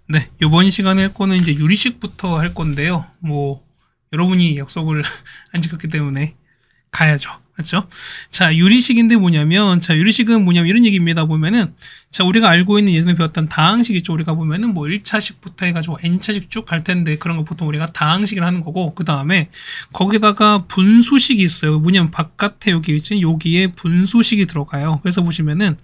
네, 이번 시간에 할 거는 이제 유리식부터 할 건데요. 뭐 여러분이 약속을 안 지켰기 때문에 가야죠. 그렇죠? 자, 유리식인데 뭐냐면, 자, 유리식은 뭐냐면 이런 얘기입니다. 보면은, 자, 우리가 알고 있는 예전에 배웠던 다항식 있죠. 우리가 보면은 뭐 1차식부터 해가지고 n차식 쭉 갈 텐데, 그런 거 보통 우리가 다항식을 하는 거고, 그 다음에 거기다가 분수식이 있어요. 뭐냐면 바깥에 여기 있지, 여기에 분수식이 들어가요. 그래서 보시면은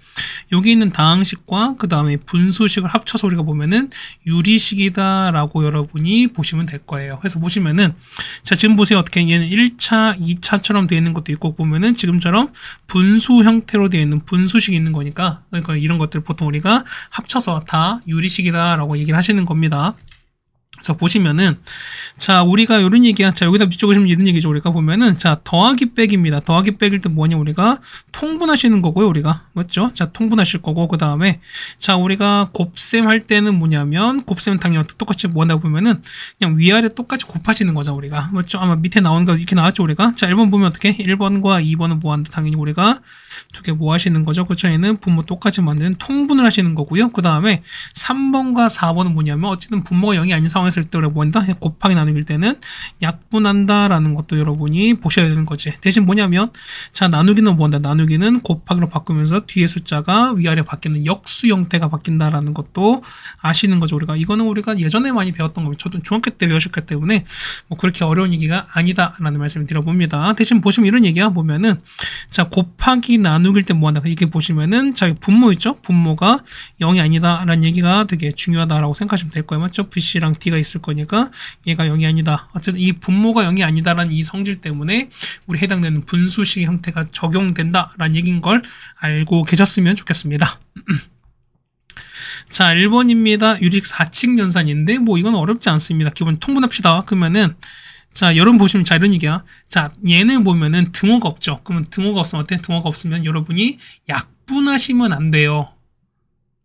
여기 있는 다항식과 그 다음에 분수식을 합쳐서 우리가 보면은 유리식이다라고 여러분이 보시면 될 거예요. 그래서 보시면은, 자, 지금 보세요. 어떻게 얘는 1차, 2차처럼 되어 있는 것도 있고, 보면은 지금처럼 분수 형태로 되어 있는 분수식이 있는 거니까, 그러니까 이런 것들 보통 우리가 합쳐서 다 유리식이다라고 얘기를 하시는 겁니다. 그래서 보시면은, 자, 우리가 이런 얘기야. 자, 여기다 뒤쪽에 보시면 이런 얘기죠. 우리가 보면은, 자, 더하기 빼기입니다. 더하기 빼기일 때 뭐냐, 우리가 통분하시는 거고요. 우리가 맞죠? 자, 통분하실 거고, 그 다음에, 자, 우리가 곱셈 할 때는 뭐냐면, 곱셈 당연히 똑같이 뭐 한다고 보면은 그냥 위아래 똑같이 곱하시는 거죠. 우리가 맞죠? 아마 밑에 나오는 거 이렇게 나왔죠. 우리가. 자, 1번 보면 어떻게? 1번과 2번은 뭐 한다? 당연히 우리가 두 개 뭐 하시는 거죠? 그렇죠? 얘는 분모 똑같이 만드는 통분을 하시는 거고요. 그 다음에 3번과 4번은 뭐냐면, 어쨌든 분모가 0이 아닌 상황에서 때 우리가 뭐 한다? 곱하기 나누기일 때는 약분한다라는 것도 여러분이 보셔야 되는 거지. 대신 뭐냐면, 자, 나누기는 뭐 한다? 나누기는 곱하기로 바꾸면서 뒤에 숫자가 위아래 바뀌는 역수 형태가 바뀐다라는 것도 아시는 거죠. 우리가 이거는 우리가 예전에 많이 배웠던 겁니다. 저도 중학교 때 배우셨기 때문에 뭐 그렇게 어려운 얘기가 아니다라는 말씀을 드려봅니다. 대신 보시면 이런 얘기가 보면은, 자, 곱하기 나누기일 때 뭐 한다? 이렇게 보시면은, 자, 분모 있죠? 분모가 0이 아니다라는 얘기가 되게 중요하다라고 생각하시면 될 거예요. 맞죠? VC랑 D가 있을 거니까 얘가 0이 아니다. 어쨌든 이 분모가 0이 아니다라는 이 성질 때문에 우리 해당되는 분수식의 형태가 적용된다라는 얘기인 걸 알고 계셨으면 좋겠습니다. 자, 1번입니다. 유리식 4칙 연산인데 뭐 이건 어렵지 않습니다. 기본 통분합시다. 그러면은, 자, 여러분 보시면, 자, 이런 얘기야. 자, 얘는 보면은 등호가 없죠. 그러면 등호가 없으면 어때? 등호가 없으면 여러분이 약분하시면 안 돼요.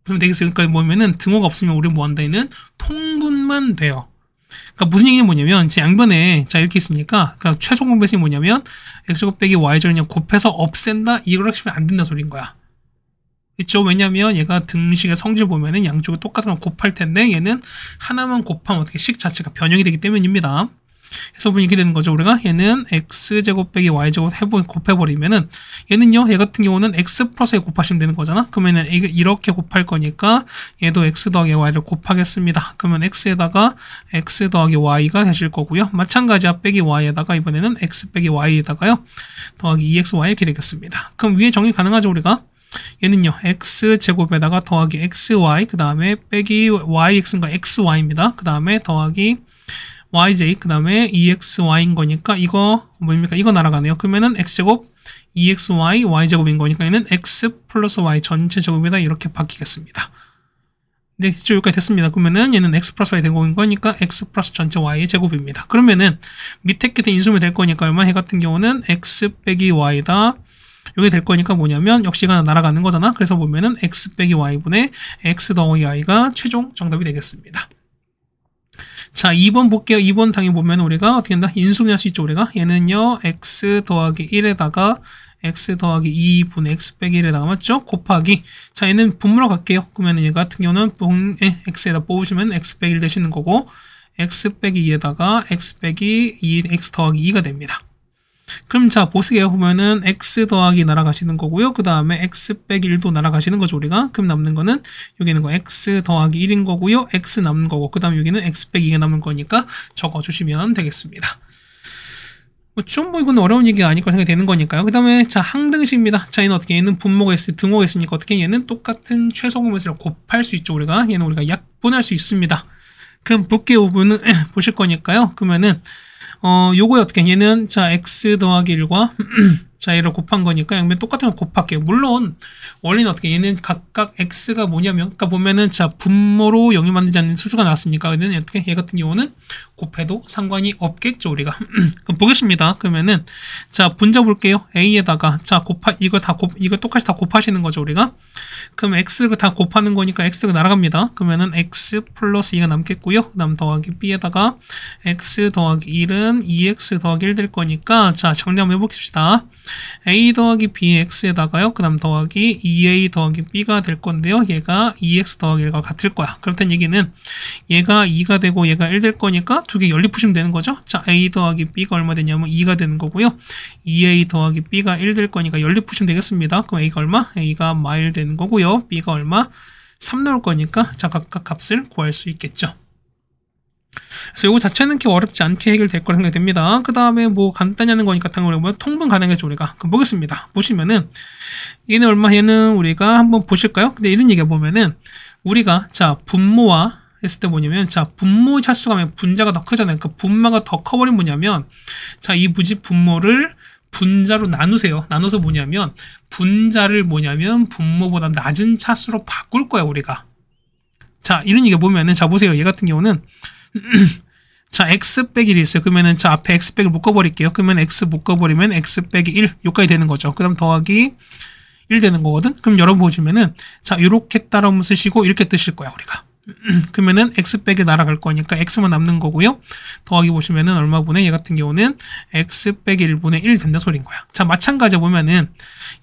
그러면 되겠어요. 그러니까 보면은 등호가 없으면 우리 뭐 한다? 얘는 통분만 돼요. 그러니까 무슨 얘기는 뭐냐면, 제 양변에, 자, 이렇게 있으니까, 그러니까 최소 공배수이 뭐냐면, x제곱 빼기 y제를 그냥 곱해서 없앤다? 이걸 하시면 안 된다 소리인 거야. 있죠? 왜냐면 얘가 등식의 성질 보면은 양쪽을 똑같은 걸 곱할 텐데, 얘는 하나만 곱하면 어떻게 식 자체가 변형이 되기 때문입니다. 그래서 보면 이렇게 되는 거죠. 우리가 얘는 x제곱 빼기 y제곱 곱해버리면은, 얘는요, 얘 같은 경우는 x 플러스에 곱하시면 되는 거잖아. 그러면은 이렇게 곱할 거니까 얘도 x 더하기 y를 곱하겠습니다. 그러면 x에다가 x 더하기 y가 되실 거고요. 마찬가지야. 빼기 y에다가 이번에는 x 빼기 y에다가요, 더하기 2xy 이렇게 되겠습니다. 그럼 위에 정리 가능하죠, 우리가? 얘는요, x제곱에다가 더하기 xy, 그 다음에 빼기 yx인가 xy입니다. 그 다음에 더하기 yj, 그 다음에 2xy인 거니까 이거 뭡니까? 이거 날아가네요. 그러면은 x제곱 2xy y제곱인 거니까 얘는 x 플러스 y 전체 제곱이다 이렇게 바뀌겠습니다. 네, 여기까지 됐습니다. 그러면은 얘는 x 플러스 y 제곱인 거니까 x 플러스 전체 y의 제곱입니다. 그러면은 밑에 게 인수면 될 거니까 얼마? 해 같은 경우는 x 빼기 y다. 여기 될 거니까 뭐냐면 역시가 날아가는 거잖아. 그래서 보면은 x 빼기 y분의 x 더하기 y가 최종 정답이 되겠습니다. 자, 2번 볼게요. 2번 당연히 보면 우리가 어떻게 한다? 인수분해할 수 있죠, 우리가. 얘는요, x 더하기 1에다가 x 더하기 2분의 x 빼기 1에다가 맞죠? 곱하기. 자, 얘는 분모로 갈게요. 그러면 얘 같은 경우는 x에다 뽑으시면 x 빼기 1 되시는 거고, x 빼기 2에다가 x 빼기 2, x 더하기 2가 됩니다. 그럼 자, 보세요. 보면은 x 더하기 날아가시는 거고요. 그 다음에 x 빼기 1도 날아가시는 거죠, 우리가. 그럼 남는 거는 여기는 거 x 더하기 1인 거고요. x 남는 거고, 그 다음에 여기는 x 빼기 2가 남은 거니까 적어주시면 되겠습니다. 좀 뭐 이건 어려운 얘기가 아닐 거 생각이 되는 거니까요. 그 다음에 자, 항등식입니다. 자, 얘는 어떻게? 얘는 분모가 있으니 등호가 있으니까 어떻게? 얘는 똑같은 최소 공배수를 곱할 수 있죠, 우리가. 얘는 우리가 약분할 수 있습니다. 그럼 볼게요. 부분은 보실 거니까요. 그러면은 요거에 어떻게? 얘는 자, x 더하기 1과 자, 얘를 곱한 거니까 양면 똑같은 거 곱할게요. 물론 원리는 어떻게? 얘는 각각 x가 뭐냐면, 그러니까 보면은 자, 분모로 0이 만들지 않는 수수가 나왔으니까 얘는 어떻게? 얘 같은 경우는 곱해도 상관이 없겠죠, 우리가. 그럼 보겠습니다. 그러면은, 자, 분자 볼게요. A에다가, 자, 이거 똑같이 다 곱하시는 거죠, 우리가. 그럼 X가 다 곱하는 거니까 X가 날아갑니다. 그러면은 X 플러스 2가 남겠고요. 그 다음 더하기 B에다가 X 더하기 1은 2X 더하기 1 될 거니까, 자, 정리 한번 해봅시다. A 더하기 BX에다가요. 그 다음 더하기 2A 더하기 B가 될 건데요. 얘가 2X 더하기 1과 같을 거야. 그렇다는 얘기는 얘가 2가 되고 얘가 1 될 거니까 두 개 연립푸시면 되는 거죠. 자, A 더하기 B가 얼마 되냐면 2가 되는 거고요. 2A 더하기 B가 1 될 거니까 연립푸시면 되겠습니다. 그럼 A가 얼마? A가 마일 되는 거고요. B가 얼마? 3 나올 거니까 자, 각각 값을 구할 수 있겠죠. 그래서 이거 자체는 그렇게 어렵지 않게 해결될 거라 생각이 됩니다. 그 다음에 뭐 간단히 하는 거니까 당연히 뭐 통분 가능하죠, 우리가. 그럼 보겠습니다. 보시면은 얘는 얼마? 얘는 우리가 한번 보실까요? 근데 이런 얘기가 보면은 우리가 자 분모와 했을 때 뭐냐면 자 분모 차수가 하면 분자가 더 크잖아요. 그러니까 분모가 더 커버린 뭐냐면 자 이 분모를 분자로 나누세요. 나눠서 뭐냐면 분자를 뭐냐면 분모보다 낮은 차수로 바꿀 거야, 우리가. 자 이런 얘기 보면은 자 보세요. 얘 같은 경우는 자 x 빼기 1이 있어요. 그러면은 자 앞에 x 빼기 묶어버릴게요. 그러면 x 묶어버리면 x 빼기 1 여기까지 되는 거죠. 그 다음 더하기 1 되는 거거든. 그럼 여러분 보시면은 자 이렇게 따라오면 쓰시고 이렇게 뜨실 거야, 우리가. 그러면은 x 빼기 날아갈 거니까 x만 남는 거고요. 더하기 보시면은 얼마 분의 얘 같은 경우는 x 빼기 1분의 1 된다 소리인 거야. 자 마찬가지 보면은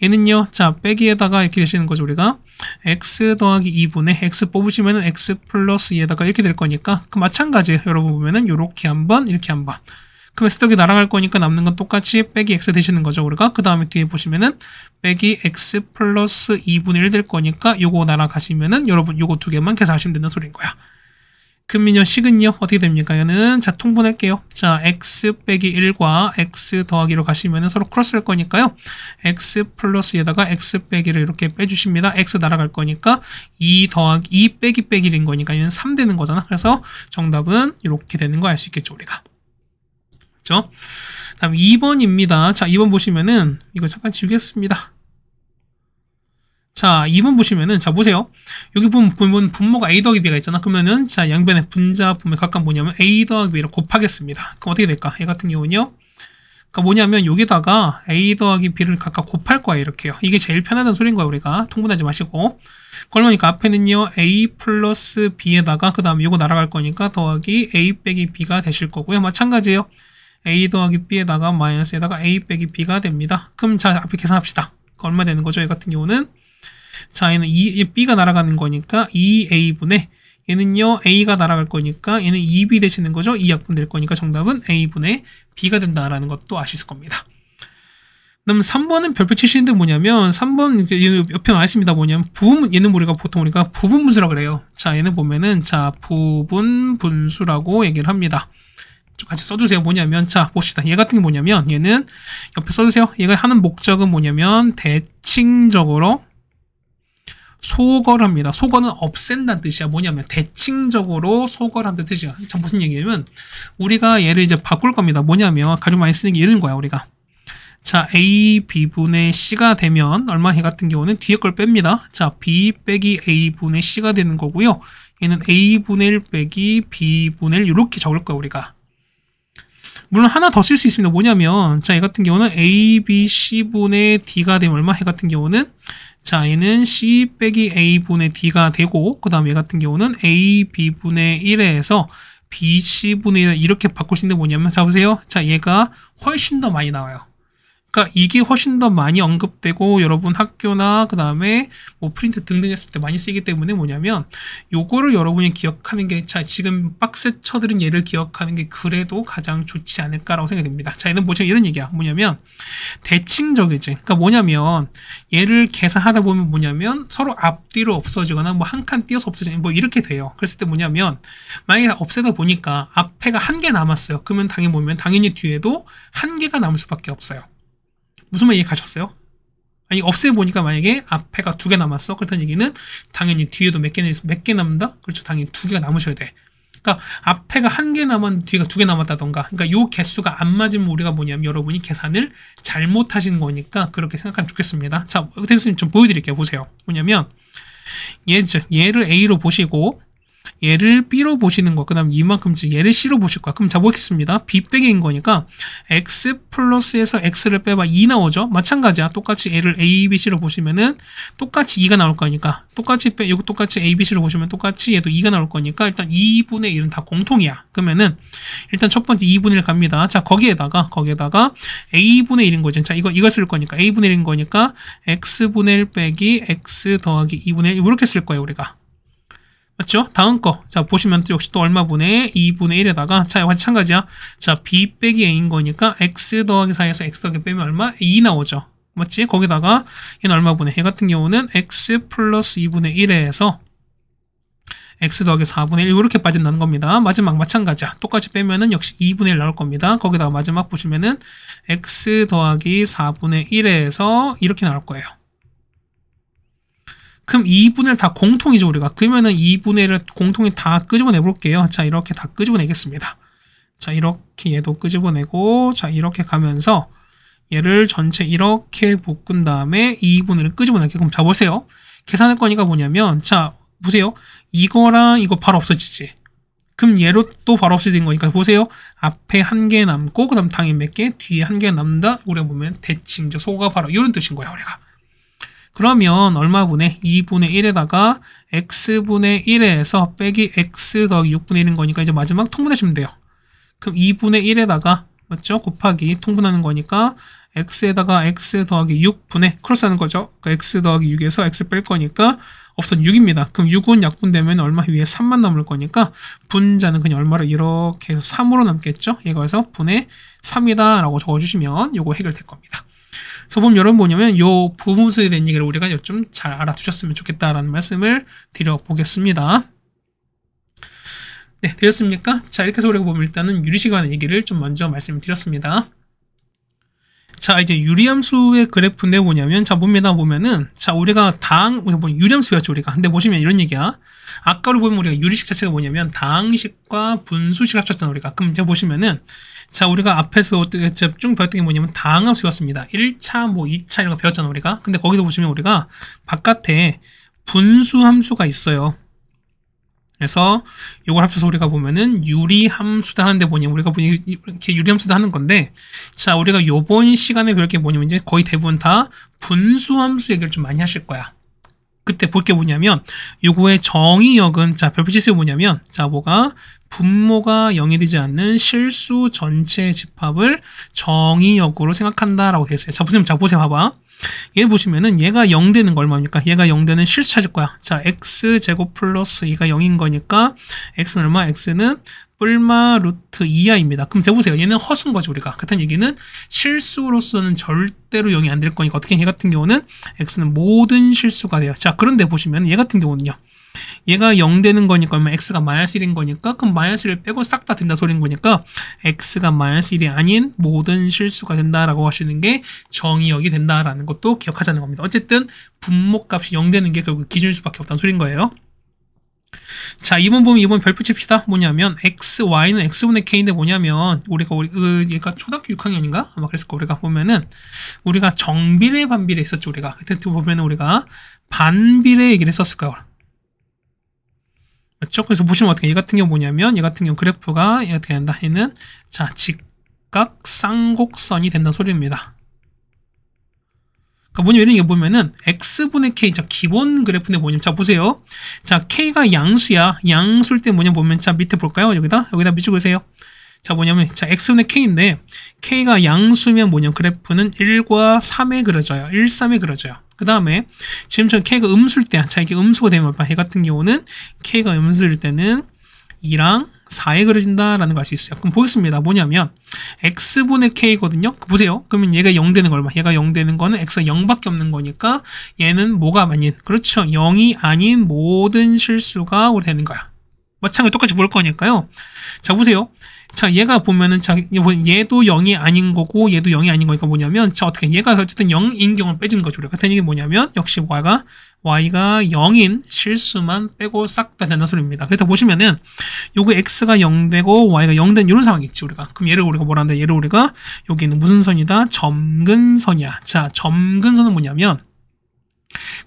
얘는요. 자 빼기에다가 이렇게 되시는 거죠, 우리가. x 더하기 2분의 x 뽑으시면은 x 플러스 2에다가 이렇게 될 거니까 그 마찬가지 여러분 보면은 요렇게 한번 이렇게 한번 그럼 x 더하기 날아갈 거니까 남는 건 똑같이 빼기 x 되시는 거죠, 우리가. 그 다음에 뒤에 보시면은 빼기 x 플러스 2분의 1 될 거니까 요거 날아가시면은 여러분 요거 두 개만 계산하시면 되는 소리인 거야. 그러면요 식은요 어떻게 됩니까? 얘는 자 통분할게요. 자 x 빼기 1과 x 더하기로 가시면은 서로 크로스 할 거니까요. x 플러스에다가 x 빼기를 이렇게 빼주십니다. x 날아갈 거니까 2 빼기 1인 거니까 얘는 3 되는 거잖아. 그래서 정답은 이렇게 되는 거 알 수 있겠죠, 우리가. 그렇죠? 다음 2번입니다. 자 2번 보시면은 이거 잠깐 지우겠습니다. 자 2번 보시면은 자 보세요. 여기 보면 분모가 a 더하기 b가 있잖아. 그러면은 자 양변의 분자 분모에 각각 뭐냐면 a 더하기 b를 곱하겠습니다. 그럼 어떻게 될까? 얘 같은 경우는요. 그러니까 뭐냐면 여기다가 a 더하기 b를 각각 곱할 거야, 이렇게요. 이게 제일 편하다는 소리인 거야, 우리가. 통분하지 마시고. 그러니까 앞에는요 a 플러스 b에다가 그 다음에 이거 날아갈 거니까 더하기 a 빼기 b가 되실 거고요. 마찬가지예요. a 더하기 b에다가 마이너스에다가 a 빼기 b가 됩니다. 그럼 자 앞에 계산합시다. 얼마 되는 거죠? 얘 같은 경우는 자 얘는 b가 날아가는 거니까 2a분의 얘는요 a가 날아갈 거니까 얘는 2b 되시는 거죠. 2약분 될 거니까 정답은 a분의 b가 된다라는 것도 아실 겁니다. 그다음 3번은 별표 치시는데 뭐냐면 3번 옆에 나와 있습니다. 뭐냐면 얘는 우리가 보통 부분 분수라고 그래요. 자 얘는 보면은 자 부분 분수라고 얘기를 합니다. 좀 같이 써주세요. 뭐냐면 자 봅시다. 얘 같은 게 뭐냐면 얘는 옆에 써주세요. 얘가 하는 목적은 뭐냐면 대칭적으로 소거를 합니다. 소거는 없앤다는 뜻이야. 뭐냐면 대칭적으로 소거를 한다는 뜻이야. 자 무슨 얘기냐면 우리가 얘를 이제 바꿀 겁니다. 뭐냐면 가장 많이 쓰는 게 이런 거야, 우리가. 자 a b분의 c가 되면 얼마? 얘 같은 경우는 뒤에 걸 뺍니다. 자 b 빼기 a분의 c가 되는 거고요. 얘는 a분의 1 빼기 b분의 1 이렇게 적을 거야, 우리가. 물론 하나 더 쓸 수 있습니다. 뭐냐면 자 얘 같은 경우는 a, b, c분의 d가 되면 얼마? 얘 같은 경우는 자 얘는 c 빼기 a분의 d가 되고 그 다음에 얘 같은 경우는 a, b분의 1에서 b, c분의 1 이렇게 바꿀 수 있는 게 뭐냐면 자 보세요. 자 얘가 훨씬 더 많이 나와요. 그러니까 이게 훨씬 더 많이 언급되고 여러분 학교나 그 다음에 뭐 프린트 등등 했을 때 많이 쓰기 때문에 뭐냐면 요거를 여러분이 기억하는 게 자 지금 박스 쳐드린 얘를 기억하는 게 그래도 가장 좋지 않을까라고 생각이 됩니다. 자 얘는 뭐죠? 이런 얘기야. 뭐냐면 대칭적이지. 그러니까 뭐냐면 얘를 계산하다 보면 뭐냐면 서로 앞뒤로 없어지거나 뭐 한 칸 띄어서 없어지거나 뭐 이렇게 돼요. 그랬을 때 뭐냐면 만약에 없애다 보니까 앞에가 한 개 남았어요. 그러면 당연히 뒤에도 한 개가 남을 수밖에 없어요. 무슨 말 이해 가셨어요? 아니 없애보니까 만약에 앞에가 2개 남았어. 그렇다는 얘기는 당연히 뒤에도 몇 개 남는다? 그렇죠. 당연히 2개가 남으셔야 돼. 그러니까 앞에가 1개 남았는데 뒤가 2개 남았다던가. 그러니까 요 개수가 안 맞으면 우리가 뭐냐면 여러분이 계산을 잘못하신 거니까 그렇게 생각하면 좋겠습니다. 자, 대표님 좀 보여드릴게요. 보세요. 뭐냐면 얘를 A로 보시고 얘를 B로 보시는 거, 그 다음 이만큼씩 얘를 C로 보실 거야. 그럼 자, 보겠습니다. B 빼기 A인 거니까 X 플러스에서 X를 빼봐 2 나오죠? 마찬가지야. 똑같이 얘를 A, B, C로 보시면은 똑같이 2가 나올 거니까 이거 똑같이 A, B, C로 보시면 똑같이 얘도 2가 나올 거니까 일단 2분의 1은 다 공통이야. 그러면은 일단 첫 번째 2분의 1 갑니다. 자, 거기에다가 A분의 1인 거죠. 자, 이거 쓸 거니까 A분의 1인 거니까 X분의 1 빼기 X 더하기 2분의 1 이렇게 쓸 거예요, 우리가. 맞죠? 다음 거. 자, 보시면 또 역시 또 얼마분의 2분의 1에다가, 자, 마찬가지야. 자, B 빼기 A인 거니까 X 더하기 4에서 X 더하기 빼면 얼마? 2 나오죠. 맞지? 거기다가 얘는 얼마분의? 얘 같은 경우는 X 플러스 2분의 1에서 X 더하기 4분의 1 이렇게 빠진다는 겁니다. 마지막 마찬가지야. 똑같이 빼면은 역시 2분의 1 나올 겁니다. 거기다가 마지막 보시면은 X 더하기 4분의 1에서 이렇게 나올 거예요. 그럼 2분의 1 다 공통이죠, 우리가. 그러면은 2분의 1을 공통이 다 끄집어내 볼게요. 자, 이렇게 다 끄집어내겠습니다. 자, 이렇게 얘도 끄집어내고, 자, 이렇게 가면서 얘를 전체 이렇게 묶은 다음에 2분의 1을 끄집어낼게요. 그럼 자, 보세요. 계산할 거니까 뭐냐면, 자, 보세요. 이거랑 이거 바로 없어지지. 그럼 얘로 또 바로 없어진 거니까 보세요. 앞에 한 개 남고, 그 다음 당연히 몇 개? 뒤에 한 개 남는다? 우리가 보면 대칭, 소가 바로 이런 뜻인 거야, 우리가. 그러면 얼마분의 2분의 1에다가 x분의 1에서 빼기 x 더하기 6분의 1인 거니까 이제 마지막 통분하시면 돼요. 그럼 2분의 1에다가 맞죠? 곱하기 통분하는 거니까 x에다가 x 더하기 6분의 크로스하는 거죠. 그 x 더하기 6에서 x 뺄 거니까 없선 6입니다. 그럼 6은 약분되면 얼마 위에 3만 남을 거니까 분자는 그냥 얼마를 이렇게 해서 3으로 남겠죠. 얘가 그래서 분의 3이다 라고 적어주시면 요거 해결될 겁니다. 그래서 보면 여러분 뭐냐면 요 부분수에 대한 얘기를 우리가 좀 잘 알아두셨으면 좋겠다라는 말씀을 드려보겠습니다. 네, 되셨습니까? 자, 이렇게 해서 우리가 보면 일단은 유리식에 관한 얘기를 좀 먼저 말씀드렸습니다. 자, 이제 유리함수의 그래프인데 뭐냐면, 자, 봅니다. 보면은, 자, 우리가 유리함수 배웠죠, 우리가. 근데 보시면 이런 얘기야. 아까로 보면 우리가 유리식 자체가 뭐냐면, 다항식과 분수식 합쳤잖아, 우리가. 그럼 이제 보시면은, 자, 우리가 앞에서 쭉 배웠던 게 뭐냐면, 다항함수 배웠습니다. 1차, 뭐 2차 이런 거 배웠잖아, 우리가. 근데 거기서 보시면 우리가 바깥에 분수함수가 있어요. 그래서 이걸 합쳐서 우리가 보면은 유리함수다 하는데 뭐냐면 우리가 이렇게 유리함수다 하는 건데, 자, 우리가 요번 시간에 배울 게 뭐냐면 이제 거의 대부분 다 분수함수 얘기를 좀 많이 하실 거야. 그때 볼 게 뭐냐면 요거의 정의역은, 자, 별표 치세요. 뭐냐면, 자, 뭐가 분모가 0이 되지 않는 실수 전체 집합을 정의역으로 생각한다라고 되어 있어요. 자, 보세요. 봐봐. 얘 보시면은 얘가 0 되는 거 얼마입니까? 얘가 0 되는 실수 찾을 거야. 자, x제곱 플러스 2가 0인 거니까 x는 얼마? x는 뿔마 루트 2i입니다. 그럼 대보세요. 얘는 허수인 거지, 우리가. 같은 얘기는 실수로서는 절대로 0이 안 될 거니까 어떻게 얘 같은 경우는 x는 모든 실수가 돼요. 자, 그런데 보시면 얘 같은 경우는요. 얘가 0 되는 거니까 얼마? x가 마이너스 1인 거니까 그럼 마이너스 1을 빼고 싹 다 된다 소리인 거니까 x가 마이너스 1이 아닌 모든 실수가 된다라고 하시는 게 정의역이 된다라는 것도 기억하자는 겁니다. 어쨌든 분모값이 0 되는 게 결국 기준일 수밖에 없다는 소리인 거예요. 자, 2번 보면 2번 별표 칩시다. 뭐냐면 x, y는 x분의 k인데 뭐냐면 얘가 초등학교 6학년인가? 아마 그랬을 거. 우리가 보면은 우리가 정비례 반비례 있었죠, 우리가. 그때 보면은 우리가 반비례 얘기를 했었을 거예요. 맞죠? 그래서 보시면 어떻게, 얘 같은 경우 뭐냐면, 얘 같은 경우 그래프가 어떻게 된다? 얘는, 자, 직각 쌍곡선이 된다는 소리입니다. 그러니까 뭐냐면, 이게 보면은, x분의 k, 자, 기본 그래프인데 뭐냐면, 자, 보세요. 자, k가 양수야. 양수일 때 뭐냐 보면, 자, 밑에 볼까요? 여기다 밑줄 그으세요. 자, 뭐냐면, 자, x분의 k인데, k가 양수면 뭐냐면, 그래프는 1과 3에 그려져요. 1, 3에 그려져요. 그 다음에, 지금처럼 k가 음수일 때, 자, 이게 음수가 되면, 얘 같은 경우는, k가 음수일 때는 2랑 4에 그려진다라는 걸 알 수 있어요. 그럼 보겠습니다. 뭐냐면, x분의 k거든요? 보세요. 그러면 얘가 0 되는 거 얼마? 얘가 0 되는 거는 x가 0밖에 없는 거니까, 얘는 뭐가 아닌, 그렇죠. 0이 아닌 모든 실수가 우리 되는 거야. 마찬가지로 똑같이 볼 거니까요. 자, 보세요. 자, 얘가 보면은, 자, 얘도 0이 아닌 거고, 얘도 0이 아닌 거니까 뭐냐면, 자, 어떻게, 얘가 어쨌든 0인 경우를 빼주는 거죠. 같은 얘기 뭐냐면, 역시 y가 0인 실수만 빼고 싹 다 된다는 소리입니다. 그래서 보시면은, 요거 x가 0 되고, y가 0 된 이런 상황이 있지, 우리가. 그럼 얘를 우리가 뭐라 하는데, 얘를 우리가, 여기는 무슨 선이다? 점근선이야. 자, 점근선은 뭐냐면,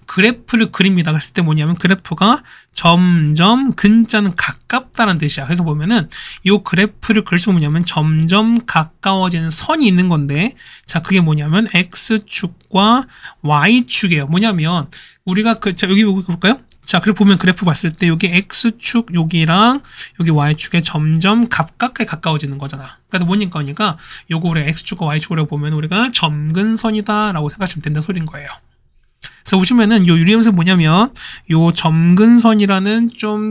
그래프를 그립니다. 그랬을 때 뭐냐면 그래프가 점점 근자는 가깝다는 뜻이야. 그래서 보면은 이 그래프를 그릴 수 뭐냐면 점점 가까워지는 선이 있는 건데, 자 그게 뭐냐면 x축과 y축이에요. 뭐냐면 우리가 자 여기 볼까요? 자, 그리고 보면 그래프 봤을 때 여기 x축 여기랑 여기 y축에 점점 가깝게 가까워지는 거잖아. 그러니까 뭐니까 요거 우리가 x축과 y축으로 보면 우리가 점근선이다라고 생각하시면 된다는 소리인 거예요. 그래서 보시면은 요 유리함수 뭐냐면 요 점근선이라는 좀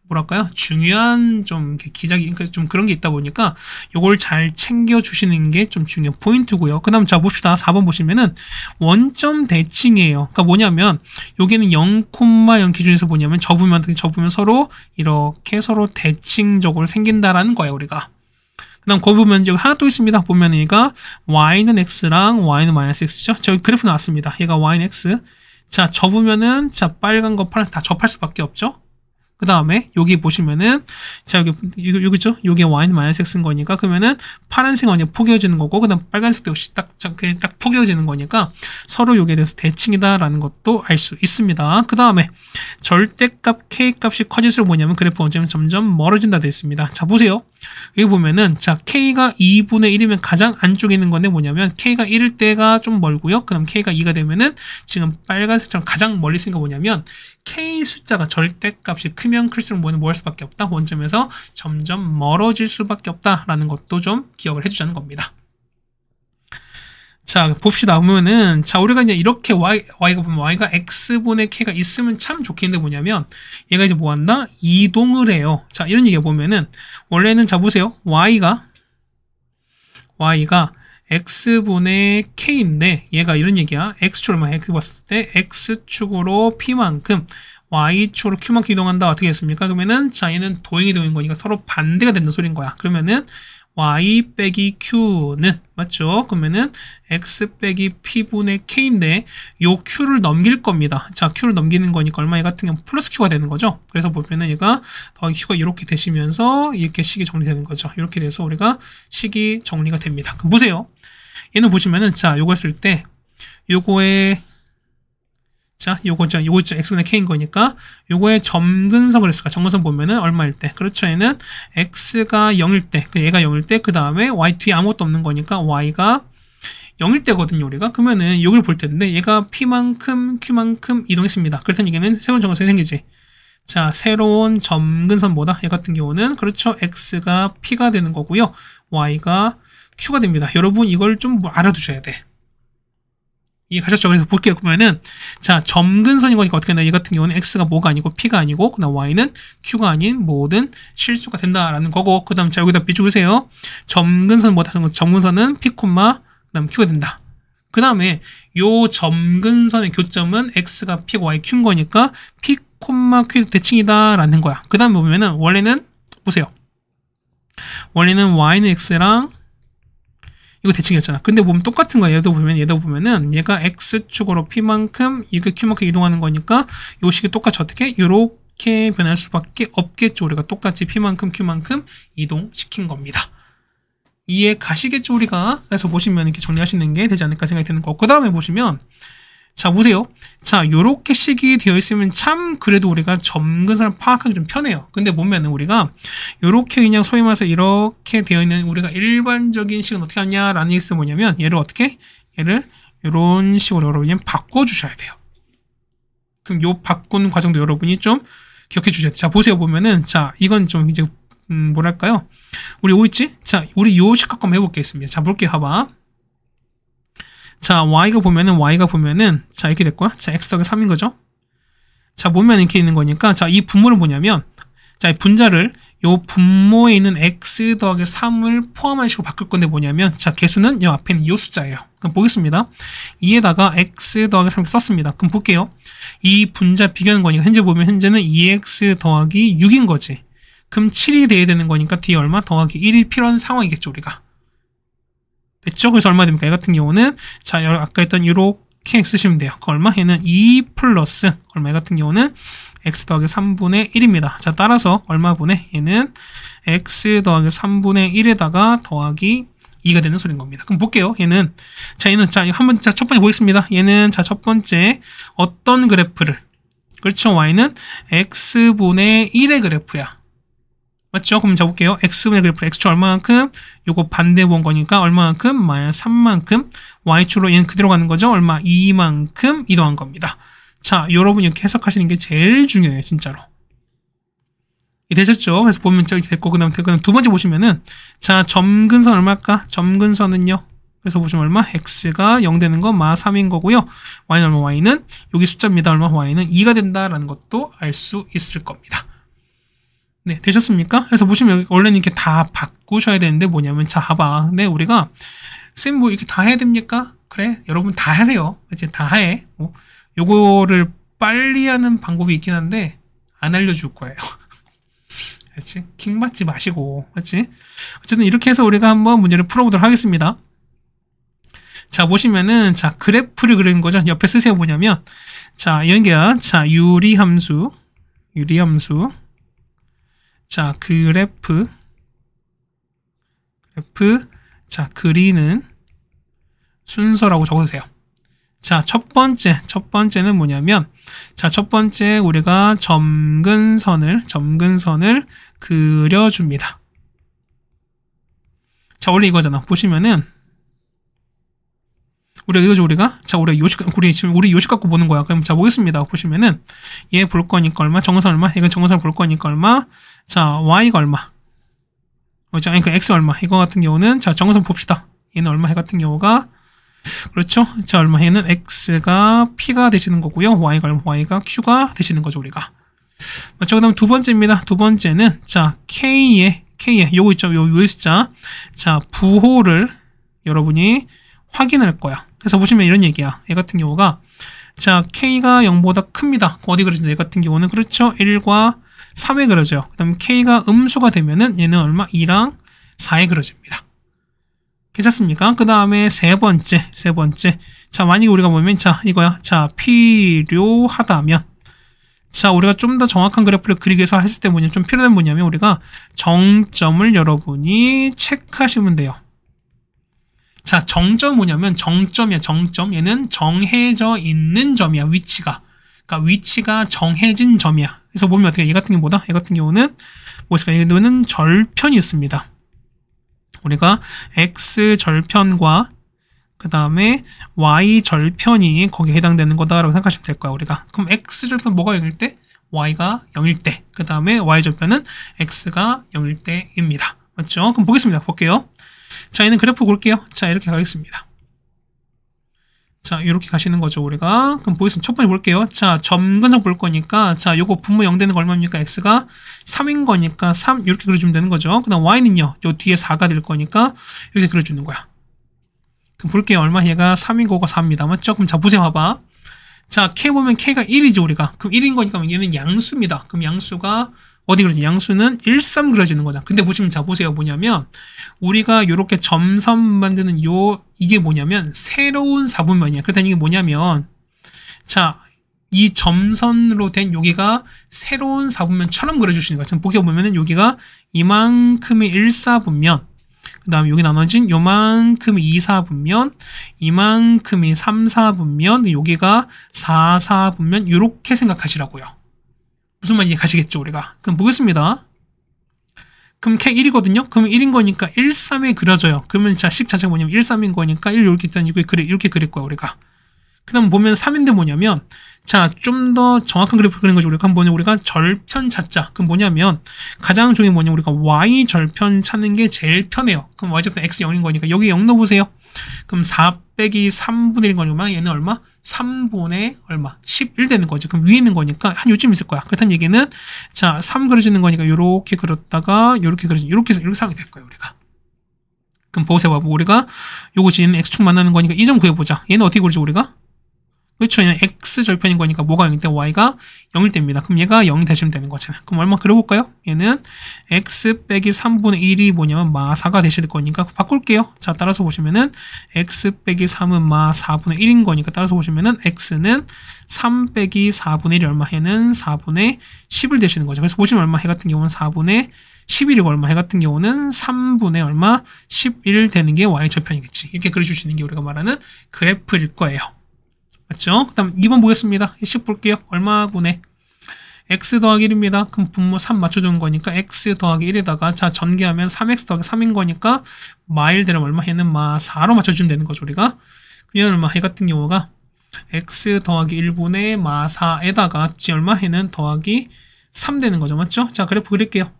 뭐랄까요? 중요한 좀 기작이, 그러니까 좀 그런 게 있다 보니까 요걸 잘 챙겨 주시는 게 좀 중요한 포인트고요. 그 다음 자 봅시다. 4번 보시면은 원점 대칭이에요. 그러니까 뭐냐면 여기는 0,0 기준에서 뭐냐면 접으면 서로 이렇게 서로 대칭적으로 생긴다라는 거예요, 우리가. 그 다음 거기 보면 여기 하나 또 있습니다. 보면 얘가 y는 x랑 y는 마이너스 x죠. 저기 그래프 나왔습니다. 얘가 y는 x. 자 접으면은 자 빨간 거 파란색 다 접할 수밖에 없죠. 그 다음에 여기 보시면은 자 여기죠. 여기 y는 마이너스 x인 거니까 그러면은 파란색은 완전 포개어지는 거고 그 다음 빨간색도 역시 딱 포개어지는 거니까 서로 여기에 대해서 대칭이다라는 것도 알 수 있습니다. 그 다음에 절대값 k 값이 커질수록 뭐냐면 그래프 원점이 점점 멀어진다 되어 있습니다. 자 보세요. 여기 보면은 자 k가 2분의 1이면 가장 안쪽에 있는 건데 뭐냐면 k가 1일 때가 좀 멀고요. 그다음 k가 2가 되면은 지금 빨간색처럼 가장 멀리 있으니까 뭐냐면 k 숫자가 절대값이 크면 클수록 뭐는 뭐 할 수밖에 없다. 원점에서 점점 멀어질 수밖에 없다라는 것도 좀 기억을 해주자는 겁니다. 자 봅시다. 보면은 자 우리가 이제 이렇게 y가 보면 y가 x분의 k가 있으면 참 좋겠는데 뭐냐면 얘가 이제 뭐한다? 이동을 해요. 자 이런 얘기가 보면은 원래는 자 보세요. y가 x분의 k인데 얘가 이런 얘기야. x축으로 x 봤을 때 x축으로 p만큼 y축으로 q만큼 이동한다. 어떻게 했습니까? 그러면은 자 얘는 도형이동인 거니까 서로 반대가 된다는 소린 거야. 그러면은 y 빼기 q는 맞죠? 그러면은 x 빼기 p분의 k인데 요 q를 넘길 겁니다. 자 q를 넘기는 거니까 얼마 얘 같은 경우 플러스 q가 되는 거죠. 그래서 보면은 얘가 더하기 q가 이렇게 되시면서 이렇게 식이 정리되는 거죠. 이렇게 돼서 우리가 식이 정리가 됩니다. 그럼 보세요. 얘는 보시면은 자 요거 했을 때 요거에 자, 요거 있죠. x분의 k인 거니까 요거의 점근선을 했을까? 점근선 보면은 얼마일 때? 그렇죠. 얘는 x가 0일 때, 얘가 0일 때, 그 다음에 y 뒤에 아무것도 없는 거니까 y가 0일 때거든요, 우리가. 그러면은 여기를 볼 텐데 얘가 p만큼 q만큼 이동했습니다. 그렇다는 얘기는 새로운 점근선이 생기지. 자, 새로운 점근선보다 얘 같은 경우는 그렇죠. x가 p가 되는 거고요. y가 q가 됩니다. 여러분 이걸 좀 알아두셔야 돼. 이해가셨죠? 그래서 볼게요. 그러면은 자 점근선인 거니까 어떻게 되나? 얘 같은 경우는 x가 뭐가 아니고 p가 아니고 그다음 y는 q가 아닌 모든 실수가 된다라는 거고 그 다음 자 여기다 비추세요. 점근선 뭐다? 점근선은 p, 그다음 q가 된다. 그 다음에 요 점근선의 교점은 x가 p고 y, q인 거니까 p, q 대칭이다라는 거야. 그 다음에 보면은 원래는 보세요. 원래는 y는 x랑 이거 대칭이었잖아. 근데 보면 똑같은 거야. 얘도 보면은 얘가 x축으로 p만큼 이게 q만큼 이동하는 거니까 요 식이 똑같이 어떻게 요렇게 변할 수밖에 없겠죠. 우리가 똑같이 p만큼 q만큼 이동시킨 겁니다. 이해 가시겠죠, 우리가? 그래서 보시면 이렇게 정리하시는 게 되지 않을까 생각이 드는 거. 그 다음에 보시면 자 보세요. 자 요렇게 식이 되어 있으면 참 그래도 우리가 점근선을 파악하기 좀 편해요. 근데 보면은 우리가 요렇게 그냥 소위 말해서 이렇게 되어 있는 우리가 일반적인 식은 어떻게 하냐라는 게 있으면 뭐냐면 얘를 어떻게? 얘를 요런 식으로 여러분이 바꿔주셔야 돼요. 그럼 요 바꾸는 과정도 여러분이 좀 기억해 주셔야 돼요. 자 보세요. 보면은 자 이건 좀 이제 뭐랄까요? 우리 뭐 있지? 자 우리 요 식 갖고 한번 해볼게요. 자 볼게요. 봐봐. 자, y가 보면은, 자, 이렇게 됐고요. 자, x 더하기 3인 거죠. 자, 보면 이렇게 있는 거니까, 자, 이 분모를 뭐냐면, 자, 이 분자를 요 분모에 있는 x 더하기 3을 포함한 식으로 바꿀 건데 뭐냐면, 자, 개수는 요 앞에 있는 요 숫자예요. 그럼 보겠습니다. 2에다가 x 더하기 3 썼습니다. 그럼 볼게요. 이 분자 비교하는 거니까, 현재 보면 현재는 2x 더하기 6인 거지. 그럼 7이 돼야 되는 거니까 뒤에 얼마 더하기 1이 필요한 상황이겠죠, 우리가. 됐죠? 그래서 얼마 됩니까? 얘 같은 경우는 자 아까 했던 이렇게 쓰시면 돼요. 그 얼마? 얘는 2 플러스 얼마? 얘 같은 경우는 x 더하기 3분의 1입니다. 자 따라서 얼마분의 얘는 x 더하기 3분의 1에다가 더하기 2가 되는 소리인 겁니다. 그럼 볼게요. 얘는 한번 첫 번째 보겠습니다. 얘는 첫 번째 어떤 그래프를, 그렇죠? y는 x분의 1의 그래프야. 맞죠? 그럼 볼게요. x분의 그래프, x축 얼마만큼? 요거 반대 본 거니까 얼마만큼? 마이너스 3만큼. y축으로 얘는 그대로 가는 거죠? 얼마? 2만큼 이동한 겁니다. 자, 여러분 이렇게 해석하시는 게 제일 중요해요. 진짜로. 되셨죠? 그래서 보면 저기 됐고, 그 다음 두 번째 보시면은, 자, 점근선 얼마일까? 점근선은요. 그래서 보시면 얼마? x가 0 되는 거 마 3인 거고요. y는 얼마? y는 여기 숫자입니다. 얼마? y는 2가 된다라는 것도 알 수 있을 겁니다. 네, 되셨습니까? 그래서 보시면 여기 원래는 이렇게 다 바꾸셔야 되는데 뭐냐면, 자, 봐봐. 근데 우리가 쌤 뭐 이렇게 다 해야 됩니까? 그래, 여러분 다 하세요. 이제 다 해. 요거를 빨리 하는 방법이 있긴 한데 안 알려줄 거예요. 그렇지? 킹 받지 마시고, 그렇지? 어쨌든 이렇게 해서 우리가 한번 문제를 풀어보도록 하겠습니다. 자, 보시면은, 자, 그래프를 그리는 거죠. 옆에 쓰세요. 뭐냐면, 자, 연계야. 자, 유리함수. 자, 그래프. 자, 그리는 순서라고 적으세요. 자, 첫 번째는 뭐냐면, 자, 첫 번째 우리가 점근선을 그려줍니다. 자, 원래 이거잖아. 보시면은, 우리 요식 갖고 보는 거야. 그럼 자, 보겠습니다. 보시면은, 얘 볼 거니까 얼마? 정근선 얼마? 이건 정근선 볼 거니까 얼마? 자, y가 얼마? 그러니까 x 얼마? 이거 같은 경우는, 자, 정근선 봅시다. 얘는 얼마? 해 같은 경우가, 그렇죠? 자, 얼마? 얘는 x가 p가 되시는 거고요. y가 q가 되시는 거죠, 우리가. 맞죠? 그 다음 두 번째입니다. 두 번째는, 자, k에, 요거 있죠? 요 숫자. 자, 부호를 여러분이 확인할 거야. 그래서 보시면 이런 얘기야. 얘 같은 경우가, 자, k가 0보다 큽니다. 어디 그려진다? 얘 같은 경우는, 그렇죠? 1과 3에 그려져요. 그 다음 k가 음수가 되면은 얘는 얼마? 2랑 4에 그려집니다. 괜찮습니까? 그 다음에 세 번째. 자, 만약에 우리가 보면, 자, 이거야. 자, 필요하다면. 자, 우리가 좀 더 정확한 그래프를 그리기 위해서 했을 때 뭐냐면, 좀 필요한 뭐냐면, 우리가 정점을 여러분이 체크하시면 돼요. 자, 정점 뭐냐면, 정점이야, 정점. 얘는 정해져 있는 점이야, 위치가. 그러니까 위치가 정해진 점이야. 그래서 보면 어떻게, 얘 같은 경우보다, 얘 같은 경우는, 뭐 있을까? 얘는 절편이 있습니다. 우리가 x절편과 그 다음에 y절편이 거기에 해당되는 거다라고 생각하시면 될 거야, 우리가. 그럼 x절편 뭐가 0일 때? y가 0일 때. 그 다음에 y절편은 x가 0일 때입니다. 맞죠? 그럼 보겠습니다. 볼게요. 자, 얘는 그래프 볼게요. 자, 이렇게 가겠습니다. 자, 이렇게 가시는 거죠, 우리가. 그럼 보겠습니다. 첫 번째 볼게요. 자, 점근선 볼 거니까, 자, 요거 분모 0 되는 거 얼마입니까? x가 3인 거니까 3 이렇게 그려주면 되는 거죠. 그 다음 y는요, 요 뒤에 4가 될 거니까 이렇게 그려주는 거야. 그럼 볼게요. 얼마? 얘가 3인 거가 4입니다. 맞죠? 그럼 자, 보세요. 봐봐. 자, k 보면 k가 1이죠, 우리가. 그럼 1인 거니까 얘는 양수입니다. 그럼 양수가 어디 그려지? 양수는 1, 3 그려지는 거잖아. 근데 보시면, 자, 보세요. 뭐냐면, 우리가 요렇게 점선 만드는 이게 뭐냐면, 새로운 사분면이야. 그렇다니 이게 뭐냐면, 자, 이 점선으로 된 여기가 새로운 사분면처럼 그려주시는 거야. 지금 보면은 여기가 이만큼의 1사분면, 그 다음에 여기 나눠진 요만큼의 2사분면, 이만큼의 3사분면, 여기가 4사분면, 요렇게 생각하시라고요. 무슨 말인지 가시겠죠, 우리가. 그럼 보겠습니다. 그럼 K 1이거든요? 그러면 1인 거니까 1, 3에 그려져요. 그러면 자, 식 자체가 뭐냐면 1, 3인 거니까 1 이렇게 일단 이렇게 그릴 거야, 우리가. 그 다음 보면 3인데 뭐냐면, 자, 좀 더 정확한 그래프 그리는 거죠. 우리가 한번 우리가 절편 찾자. 그럼 뭐냐면, 가장 중요한 뭐냐면 우리가 Y 절편 찾는 게 제일 편해요. 그럼 Y 절편 X 0인 거니까 여기 0 넣어보세요. 그럼 4 빼기 3분의 1인 거니까 얘는 얼마? 3분의 얼마? 11 되는 거죠. 그럼 위에 있는 거니까 한 요쯤 있을 거야. 그렇다는 얘기는, 자, 3 그려지는 거니까 요렇게 그렸다가 요렇게 그려지는, 요렇게 상황이 될 거예요, 우리가. 그럼 보세요. 우리가 요것이 얘는 X축 만나는 거니까 이 점 구해보자. 얘는 어떻게 그리죠, 우리가? 그렇죠. 얘는 X절편인 거니까 뭐가 0일 때 Y가 0일 때입니다. 그럼 얘가 0이 되시면 되는 거잖아요. 그럼 얼마 그려볼까요? 얘는 X 빼기 3분의 1이 뭐냐면 마 4가 되실 거니까 바꿀게요. 자, 따라서 보시면은 X 빼기 3은 마 4분의 1인 거니까 따라서 보시면은 X는 3 빼기 4분의 1이 얼마? 얘는 4분의 10을 되시는 거죠. 그래서 보시면 얼마? 해 같은 경우는 4분의 11이고 얼마? 해 같은 경우는 3분의 얼마? 11 되는 게 y 절편이겠지. 이렇게 그려줄 수 있는 게 우리가 말하는 그래프일 거예요. 맞죠? 그 다음 2번 보겠습니다. 10 볼게요. 얼마 분의 x 더하기 1입니다. 그럼 분모 3 맞춰주는 거니까 x 더하기 1에다가 자 전개하면 3x 더하기 3인 거니까 마일 되는 얼마? 해는 마 4로 맞춰주면 되는 거죠. 우리가. 얘는 얼마? 해 같은 경우가 x 더하기 1분의 마 4에다가 얼마? 해는 더하기 3 되는 거죠. 맞죠? 자 그래프 그릴게요.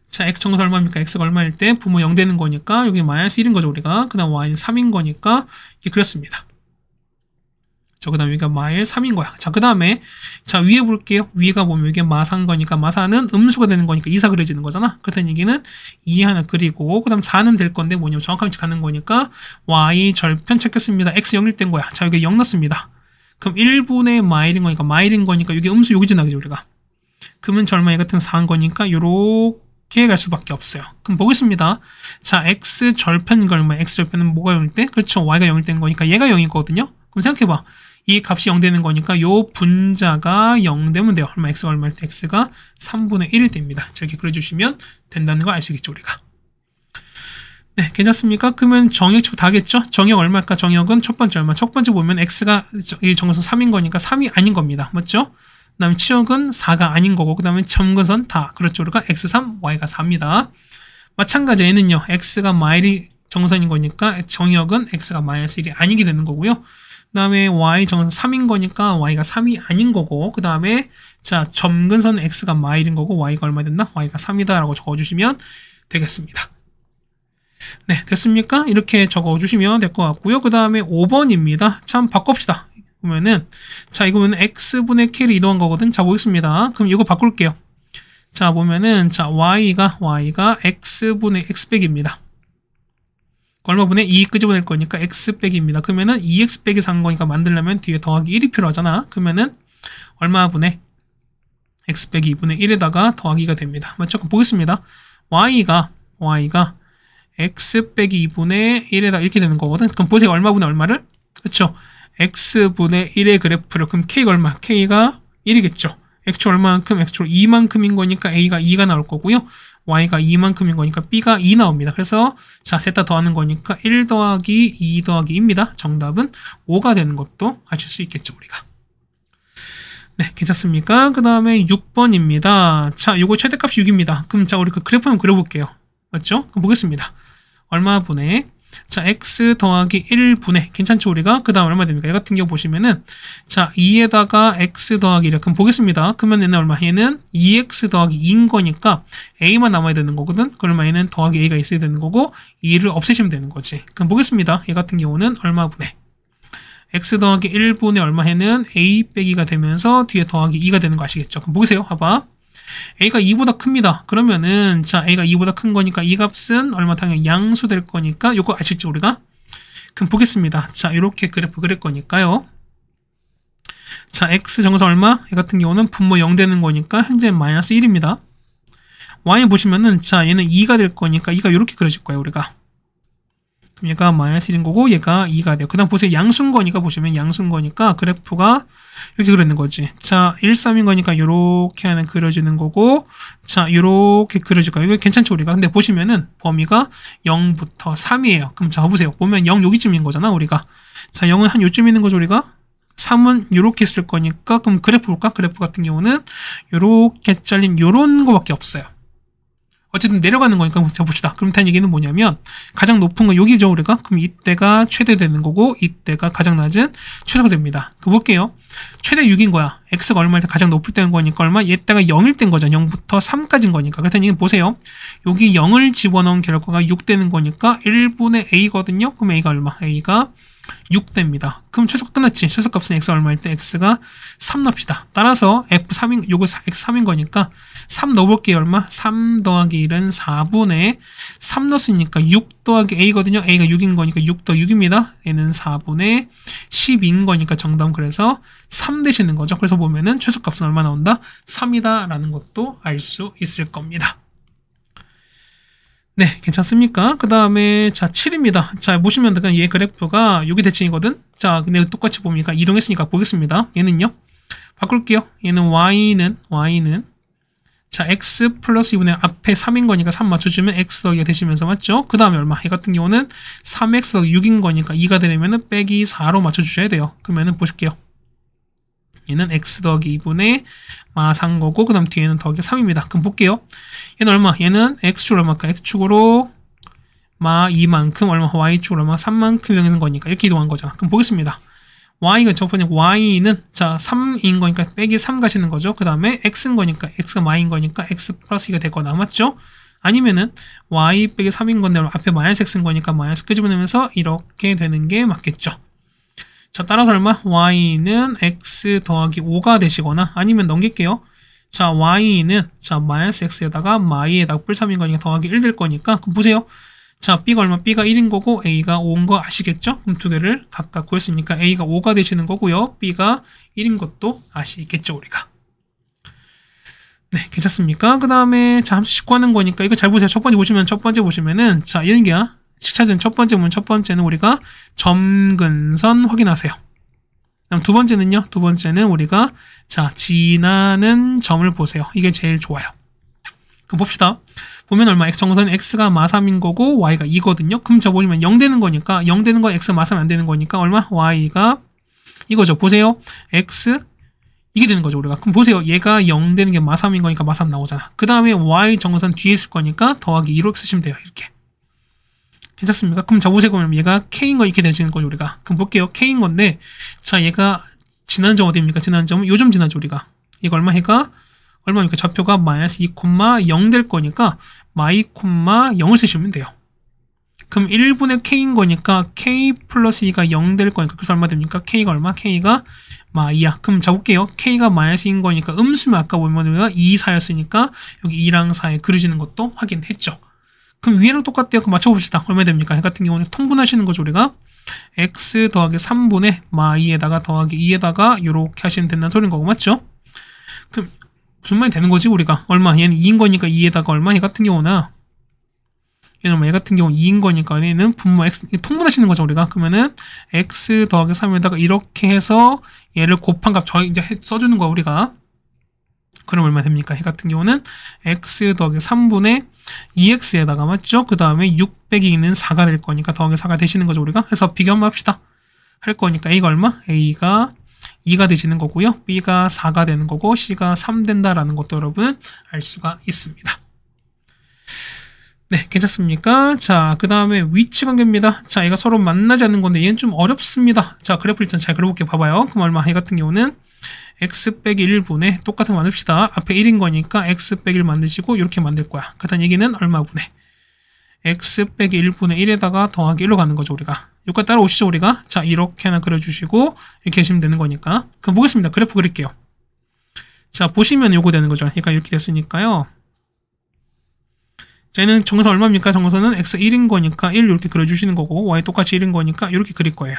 자 x 정사 얼마입니까? x가 얼마일 때 분모 0 되는 거니까 여기 마이너스 1인 거죠. 우리가. 그 다음 y는 3인 거니까 이렇게 그렸습니다. 그 다음 여기가 마일 3인 거야. 자, 그 다음에 자 위에 볼게요. 위에가 보면 이게 마사인 거니까 마사는 음수가 되는 거니까 2사 그려지는 거잖아. 그렇다는 얘기는 2 하나 그리고 그 다음 4는 될 건데 뭐냐면 정확한 위치 가는 거니까 y 절편 찾겠습니다. x 0일 땐 거야. 자, 여기 0 넣습니다. 그럼 1분의 마일인 거니까 이게 음수 여기 지나가죠. 우리가. 그러면 절마이 같은 4인 거니까 요렇게 갈 수밖에 없어요. 그럼 보겠습니다. 자, x 절편인 거 얼마? x 절편은 뭐가 0일 때? 그렇죠. y가 0일 때인 거니까 얘가 0이거든요. 그럼 생각해봐. 이 값이 0 되는 거니까 요 분자가 0 되면 돼요. 얼마 x가 얼마일 때 x가 3분의 1이 됩니다. 이렇게 그려주시면 된다는 거 알 수 있겠죠, 우리가. 네, 괜찮습니까? 그러면 정역축 다겠죠? 정역 얼마일까? 정역은 첫 번째 얼마? 첫 번째 보면 x가 이 정근선 3인 거니까 3이 아닌 겁니다. 맞죠? 그 다음에 치역은 4가 아닌 거고 그 다음에 점근선 다. 그렇죠, 우리가 x3, y가 4입니다. 마찬가지 얘는요. x가 마일이 정선인 거니까 정역은 x가 마이너스 1이 아니게 되는 거고요. 그 다음에 y 정선 3인 거니까 y가 3이 아닌 거고 그 다음에 자 점근선 x가 마일인 거고 y가 얼마 됐나? y가 3이다 라고 적어주시면 되겠습니다. 네, 됐습니까? 이렇게 적어주시면 될 것 같고요. 그 다음에 5번입니다. 참 바꿉시다. 보면은 자 이거 보면 x분의 k를 이동한 거거든. 자 보겠습니다. 그럼 이거 바꿀게요. 자 보면은 자 y가 x분의 x백입니다. 얼마분의 2 끄집어낼 거니까 x백입니다. 그러면은 2x 빼기 3 거니까 만들려면 뒤에 더하기 1이 필요하잖아. 그러면은 얼마분의 x 빼기 2분의 1에다가 더하기가 됩니다. 맞죠? 그럼 보겠습니다. y가 x 빼기 2분의 1에다 이렇게 되는 거거든. 그럼 보세요. 얼마분의 얼마를? 그렇죠? x분의 1의 그래프를 그럼 k가 얼마? k가 1이겠죠. x축 얼마만큼? x축 2만큼인 거니까 a가 2가 나올 거고요. y가 2만큼인 거니까 b가 2 나옵니다. 그래서 자 셋 다 더하는 거니까 1 더하기 2 더하기 2입니다. 정답은 5가 되는 것도 아실 수 있겠죠. 우리가. 네, 괜찮습니까? 그 다음에 6번입니다. 자, 요거 최대값이 6입니다. 그럼 자 우리 그 그래프 한번 그려볼게요. 맞죠? 그럼 보겠습니다. 얼마분의 자 x 더하기 1분의 괜찮죠 우리가? 그 다음 얼마 됩니까? 얘 같은 경우 보시면은 자 2에다가 x 더하기 1 그럼 보겠습니다. 그러면 얘는 얼마? 얘는 2x 더하기 2인 거니까 a만 남아야 되는 거거든. 그러면 얘는 더하기 a가 있어야 되는 거고 2를 없애시면 되는 거지. 그럼 보겠습니다. 얘 같은 경우는 얼마분의 x 더하기 1분의 얼마 해는 a 빼기가 되면서 뒤에 더하기 2가 되는 거 아시겠죠? 그럼 보세요. 봐봐. a가 2보다 큽니다. 그러면은 자 a가 2보다 큰 거니까 이 값은 얼마 당연히 양수 될 거니까 요거 아시죠 우리가? 그럼 보겠습니다. 자 이렇게 그래프 그릴 거니까요. 자 x 정사 얼마? 얘 같은 경우는 분모 0 되는 거니까 현재 마이너스 1입니다. y 보시면은 자 얘는 2가 될 거니까 2가 이렇게 그려질 거예요 우리가. 그럼 얘가 마이너스 1인 거고 얘가 2가 돼요. 그 다음 보세요. 양수인 거니까 보시면 양수인 거니까 그래프가 이렇게 그려있는 거지. 자 1, 3인 거니까 이렇게 하는 그려지는 거고 자 이렇게 그려질 거예요. 이거 괜찮죠 우리가. 근데 보시면은 범위가 0부터 3이에요. 그럼 자 보세요. 보면 0 여기쯤인 거잖아 우리가. 자 0은 한 요쯤 있는 거죠 우리가. 3은 이렇게 쓸 거니까 그럼 그래프 볼까? 그래프 같은 경우는 이렇게 잘린 요런 거밖에 없어요. 어쨌든 내려가는 거니까 한번 봅시다. 그럼 다른 얘기는 뭐냐면 가장 높은 건 여기죠 우리가. 그럼 이때가 최대 되는 거고 이때가 가장 낮은 최소가 됩니다. 그 볼게요. 최대 6인 거야. x가 얼마일 때 가장 높을 때인 거니까 얼마? 얘때가 0일 때인 거죠. 0부터 3까지인 거니까. 그렇다는 얘기는 보세요. 여기 0을 집어넣은 결과가 6 되는 거니까 1분의 a거든요. 그럼 a가 얼마? a가 6 됩니다. 그럼 최소가 끝났지. 최소값은 x가 얼마일 때 x가 3 넣읍시다. 따라서 f3인 요거 x3인 거니까 3 넣어볼게요. 얼마? 3 더하기 1은 4분의 3 넣었으니까 6 더하기 a거든요. a가 6인 거니까 6 더 6입니다. 얘는 4분의 12인 거니까 정답은 그래서 3 되시는 거죠. 그래서 보면은 최소값은 얼마 나온다? 3이다 라는 것도 알 수 있을 겁니다. 네, 괜찮습니까? 그 다음에 자 7입니다. 자 보시면 얘 그래프가 여기 대칭이거든. 자 근데 똑같이 보니까 이동했으니까 보겠습니다. 얘는요 바꿀게요. 얘는 y는 자, x 플러스 2분의 앞에 3인 거니까 3 맞춰주면 x 더하기가 되시면서 맞죠? 그 다음에 얼마? 이 같은 경우는 3x 더하기 6인 거니까 2가 되려면 빼기 4로 맞춰주셔야 돼요. 그러면은 보실게요. 얘는 x 더하기 2분의 마 4인 거고 그 다음 뒤에는 더하기 3입니다. 그럼 볼게요. 얘는 얼마? 얘는 x축으로 얼마까? x축으로 마 2만큼 얼마? y축으로 얼마? 3만큼 이동하는 거니까 이렇게 이동한 거잖아. 그럼 보겠습니다. y가 첫 번째 y는 자 3인 거니까 빼기 3 가시는 거죠. 그 다음에 x인 거니까 x가 y인 거니까 x 플러스 2가 되거나 맞죠? 아니면은 y 빼기 3인 건데 앞에 마이너스 x인 거니까 마이너스 끄집어내면서 이렇게 되는 게 맞겠죠. 자 따라서 얼마? y는 x 더하기 5가 되시거나 아니면 넘길게요. 자 y는 자 마이너스 x에다가 y에다가 뿔 3인 거니까 더하기 1 될 거니까 그럼 보세요. 자, B가 얼마? B가 1인 거고 A가 5인 거 아시겠죠? 그럼 두 개를 각각 구했으니까 A가 5가 되시는 거고요. B가 1인 것도 아시겠죠, 우리가. 네, 괜찮습니까? 그 다음에 자, 함수식 구하는 거니까 이거 잘 보세요. 첫 번째 보시면은 자, 이런 게야. 식차된 첫 번째는 우리가 점근선 확인하세요. 그다음 두 번째는요. 두 번째는 우리가 자, 지나는 점을 보세요. 이게 제일 좋아요. 그럼 봅시다. 보면 얼마? 정선은 x가 마3인 거고 y가 2거든요. 그럼 저 보시면 0 되는 거니까 0 되는 거 x가 마3 안 되는 거니까 얼마? y가 이거죠. 보세요. x 이게 되는 거죠. 우리가. 그럼 보세요. 얘가 0 되는 게 마3인 거니까 마3 나오잖아. 그 다음에 y 정선 뒤에 있을 거니까 더하기 2로 쓰시면 돼요. 이렇게. 괜찮습니까? 그럼 자 보세요. 그럼 얘가 k인 거 이렇게 되시는 거죠. 우리가. 그럼 볼게요. k인 건데 자 얘가 지나는 점 어디입니까? 지나는 점은 요점 지나죠. 우리가. 이거 얼마 해가 얼마입니까? 좌표가 마이너스 2,0 될 거니까 마이, 0을 쓰시면 돼요. 그럼 1분의 k인 거니까 k 플러스 2가 0 될 거니까 그래서 얼마 됩니까? k가 얼마? k가 마2야. 그럼 자 볼게요. k가 마이너스인 거니까 음수면 아까 보면 우리가 2, 4였으니까 여기 2랑 4에 그려지는 것도 확인했죠. 그럼 위에랑 똑같대요. 그럼 맞춰봅시다. 얼마 됩니까? 이 같은 경우는 통분하시는 거죠. 우리가 x 더하기 3분의 마2에다가 더하기 2에다가 이렇게 하시면 된다는 소리인 거고 맞죠? 그럼 무슨 말이 되는 거지 우리가? 얼마? 얘는 2인 거니까 2에다가 얼마? 얘 같은 경우는 얘는 얘 같은 경우 2인 거니까 얘는 분모 x 통분하시는 거죠 우리가. 그러면은 x 더하기 3에다가 이렇게 해서 얘를 곱한 값 저희 이제 써주는 거야 우리가. 그럼 얼마 됩니까? 얘 같은 경우는 x 더하기 3분의 2x에다가 맞죠? 그 다음에 6 빼기 2는 4가 될 거니까 더하기 4가 되시는 거죠 우리가. 그래서 비교 한번 합시다. 할 거니까 a가 얼마? a가 2가 되시는 거고요. B가 4가 되는 거고 C가 3 된다라는 것도 여러분 알 수가 있습니다. 네, 괜찮습니까? 자, 그 다음에 위치 관계입니다. 자, 얘가 서로 만나지 않는 건데 얘는 좀 어렵습니다. 자, 그래프 일단 잘 그려볼게요. 봐봐요. 그럼 얼마? 얘 같은 경우는 x 빼기 1분의 똑같은 거 만듭시다. 앞에 1인 거니까 x 빼기 1 만드시고 이렇게 만들 거야. 그다음 얘기는 얼마분의 x 빼기 1분의 1에다가 더하기 1로 가는 거죠 우리가. 여기까지 따라오시죠 우리가. 자 이렇게 하나 그려주시고 이렇게 하시면 되는 거니까. 그럼 보겠습니다. 그래프 그릴게요. 자 보시면 요거 되는 거죠. 그러니까 이렇게 됐으니까요. 자 얘는 정선 얼마입니까? 정선은 x 1인 거니까 1 이렇게 그려주시는 거고 y 똑같이 1인 거니까 이렇게 그릴 거예요.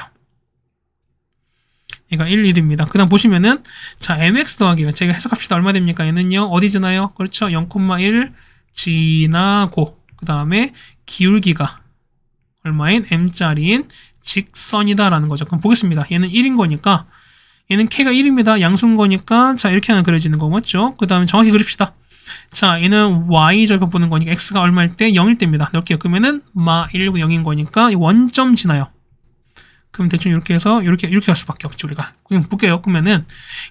얘가 1, 1입니다. 그 다음 보시면은 자 mx 더하기는 제가 해석합시다. 얼마 됩니까? 얘는요 어디 지나요? 그렇죠. 0,1 지나고 그 다음에 기울기가 얼마인? m짜리인 직선이다라는 거죠. 그럼 보겠습니다. 얘는 1인 거니까 얘는 k가 1입니다. 양수인 거니까 자 이렇게 하나 그려지는 거 맞죠? 그 다음에 정확히 그립시다. 자 얘는 y절편 보는 거니까 x가 얼마일 때? 0일 때입니다. 넓게 그러면은 마 1, 0인 거니까 원점 지나요. 그럼 대충 이렇게 해서 이렇게 갈 수밖에 없죠 우리가. 그럼 볼게요. 그러면은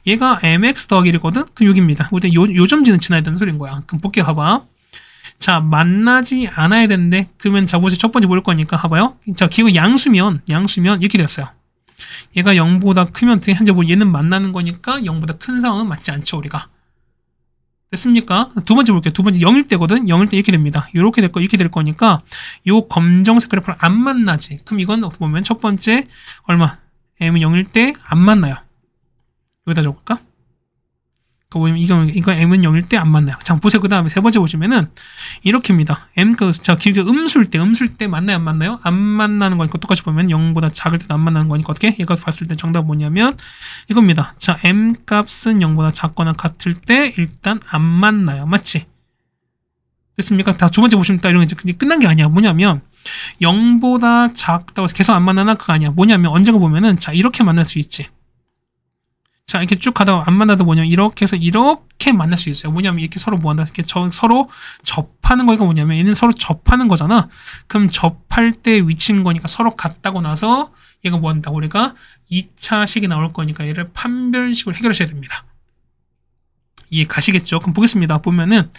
얘가 mx 더하기 1이거든? 그 6입니다. 근데 요점 지나야 되는 소리인 거야. 그럼 볼게요. 봐봐. 자 만나지 않아야 되는데 그러면 자 보세요. 첫 번째 볼 거니까 봐봐요. 자 기호 양수면 이렇게 됐어요. 얘가 0보다 크면 현재 뭐 얘는 만나는 거니까 0보다 큰 상황은 맞지 않죠 우리가. 됐습니까? 두 번째 볼게요. 두 번째 0일 때거든. 0일 때 이렇게 됩니다. 이렇게 될 거 이렇게 될 거니까 요 검정색 그래프를 안 만나지. 그럼 이건 어떻게 보면 첫 번째 얼마? m은 0일 때 안 만나요. 여기다 적을까? 이거 m은 0일 때 안 만나요. 자, 보세요. 그 다음에 세 번째 보시면은 이렇게입니다. 자, 기울기 음수일 때 만나요, 안 만나요? 안 만나는 거니까 똑같이 보면 0보다 작을 때도 안 만나는 거니까 어떻게? 얘가 봤을 때 정답은 뭐냐면 이겁니다. 자, m 값은 0보다 작거나 같을 때 일단 안 만나요. 맞지? 됐습니까? 다 두 번째 보시면 딱 이런 게 이제 끝난 게 아니야. 뭐냐면 0보다 작다고 해서 계속 안 만나나 그거 아니야. 뭐냐면 언젠가 보면은 자, 이렇게 만날 수 있지. 자, 이렇게 쭉 가다가 안 만나도 뭐냐면 이렇게 해서 이렇게 만날 수 있어요. 뭐냐면 이렇게 서로 뭐 한다? 이렇게 서로 접하는 거니까 뭐냐면 얘는 서로 접하는 거잖아. 그럼 접할 때 위치인 거니까 서로 같다고 나서 얘가 뭐 한다? 우리가 2차식이 나올 거니까 얘를 판별식으로 해결하셔야 됩니다. 이해 가시겠죠? 그럼 보겠습니다. 보면은